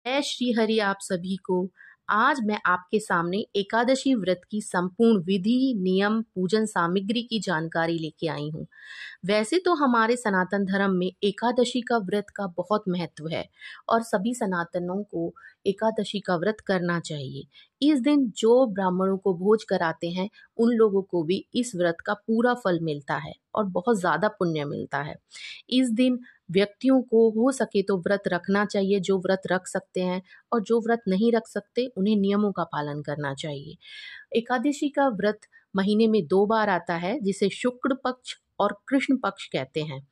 जय श्री हरि आप सभी को। आज मैं आपके सामने एकादशी व्रत की संपूर्ण विधि, नियम, पूजन सामग्री की जानकारी लेके आई हूँ। वैसे तो हमारे सनातन धर्म में एकादशी का व्रत का बहुत महत्व है और सभी सनातनों को एकादशी का व्रत करना चाहिए। इस दिन जो ब्राह्मणों को भोज कराते हैं उन लोगों को भी इस व्रत का पूरा फल मिलता है और बहुत ज़्यादा पुण्य मिलता है। इस दिन व्यक्तियों को हो सके तो व्रत रखना चाहिए, जो व्रत रख सकते हैं, और जो व्रत नहीं रख सकते उन्हें नियमों का पालन करना चाहिए। एकादशी का व्रत महीने में 2 बार आता है, जिसे शुक्ल पक्ष और कृष्ण पक्ष कहते हैं।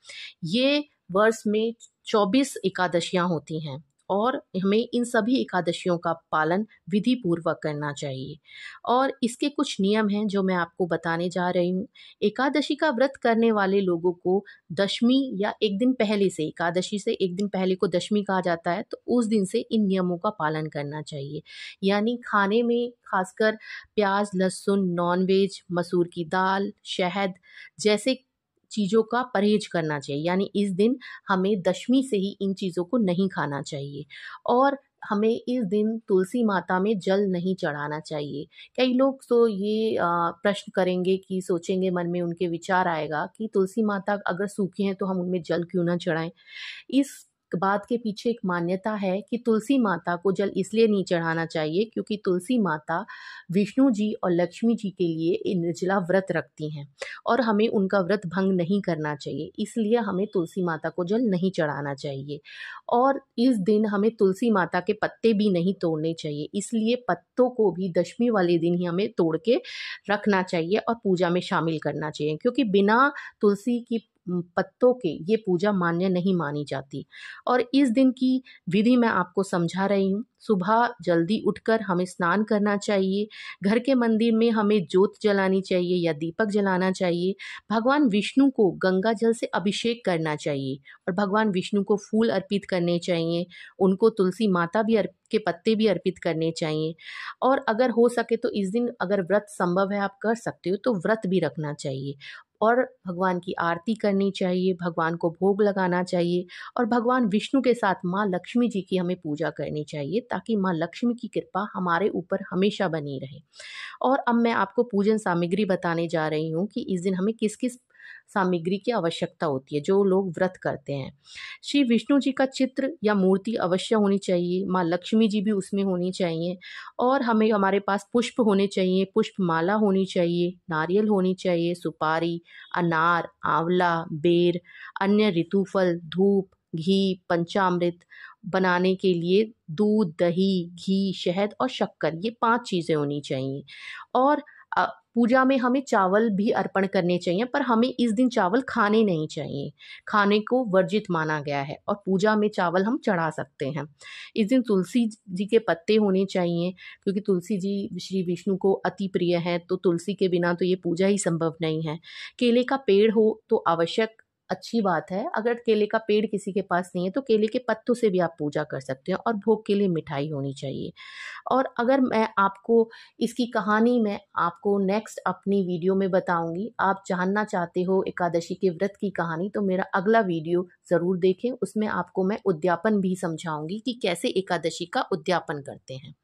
ये वर्ष में 24 एकादशियां होती हैं और हमें इन सभी एकादशियों का पालन विधि पूर्वक करना चाहिए। और इसके कुछ नियम हैं जो मैं आपको बताने जा रही हूँ। एकादशी का व्रत करने वाले लोगों को दशमी या एक दिन पहले से, एकादशी से एक दिन पहले को दशमी कहा जाता है, तो उस दिन से इन नियमों का पालन करना चाहिए। यानी खाने में खासकर प्याज, लहसुन, नॉनवेज, मसूर की दाल, शहद जैसे चीज़ों का परहेज करना चाहिए। यानी इस दिन हमें दशमी से ही इन चीज़ों को नहीं खाना चाहिए। और हमें इस दिन तुलसी माता में जल नहीं चढ़ाना चाहिए। कई लोग तो ये प्रश्न करेंगे कि सोचेंगे, मन में उनके विचार आएगा कि तुलसी माता अगर सूखी हैं तो हम उनमें जल क्यों ना चढ़ाएं। इस बात के पीछे एक मान्यता है कि तुलसी माता को जल इसलिए नहीं चढ़ाना चाहिए क्योंकि तुलसी माता विष्णु जी और लक्ष्मी जी के लिए निर्जला व्रत रखती हैं और हमें उनका व्रत भंग नहीं करना चाहिए, इसलिए हमें तुलसी माता को जल नहीं चढ़ाना चाहिए। और इस दिन हमें तुलसी माता के पत्ते भी नहीं तोड़ने चाहिए, इसलिए पत्तों को भी दशमी वाले दिन ही हमें तोड़ के रखना चाहिए और पूजा में शामिल करना चाहिए, क्योंकि बिना तुलसी की पत्तों के ये पूजा मान्य नहीं मानी जाती। और इस दिन की विधि मैं आपको समझा रही हूँ। सुबह जल्दी उठकर हमें स्नान करना चाहिए। घर के मंदिर में हमें ज्योत जलानी चाहिए या दीपक जलाना चाहिए। भगवान विष्णु को गंगा जल से अभिषेक करना चाहिए और भगवान विष्णु को फूल अर्पित करने चाहिए। उनको तुलसी माता भी के पत्ते भी अर्पित करने चाहिए। और अगर हो सके तो इस दिन अगर व्रत संभव है, आप कर सकते हो, तो व्रत भी रखना चाहिए और भगवान की आरती करनी चाहिए, भगवान को भोग लगाना चाहिए और भगवान विष्णु के साथ माँ लक्ष्मी जी की हमें पूजा करनी चाहिए, ताकि माँ लक्ष्मी की कृपा हमारे ऊपर हमेशा बनी रहे। और अब मैं आपको पूजन सामग्री बताने जा रही हूँ कि इस दिन हमें किस किस सामग्री की आवश्यकता होती है जो लोग व्रत करते हैं। श्री विष्णु जी का चित्र या मूर्ति अवश्य होनी चाहिए, माँ लक्ष्मी जी भी उसमें होनी चाहिए और हमें हमारे पास पुष्प होने चाहिए, पुष्प माला होनी चाहिए, नारियल होनी चाहिए, सुपारी, अनार, आंवला, बेर, अन्य ऋतुफल, धूप, घी, पंचामृत बनाने के लिए दूध, दही, घी, शहद और शक्कर, ये 5 चीज़ें होनी चाहिए। और पूजा में हमें चावल भी अर्पण करने चाहिए, पर हमें इस दिन चावल खाने नहीं चाहिए। खाने को वर्जित माना गया है और पूजा में चावल हम चढ़ा सकते हैं। इस दिन तुलसी जी के पत्ते होने चाहिए, क्योंकि तुलसी जी श्री विष्णु को अति प्रिय है, तो तुलसी के बिना तो ये पूजा ही संभव नहीं है। केले का पेड़ हो तो आवश्यक अच्छी बात है। अगर केले का पेड़ किसी के पास नहीं है तो केले के पत्तों से भी आप पूजा कर सकते हैं और भोग के लिए मिठाई होनी चाहिए। और अगर मैं आपको इसकी कहानी मैं आपको नेक्स्ट अपनी वीडियो में बताऊंगी। आप जानना चाहते हो एकादशी के व्रत की कहानी, तो मेरा अगला वीडियो ज़रूर देखें। उसमें आपको मैं उद्यापन भी समझाऊंगी कि कैसे एकादशी का उद्यापन करते हैं।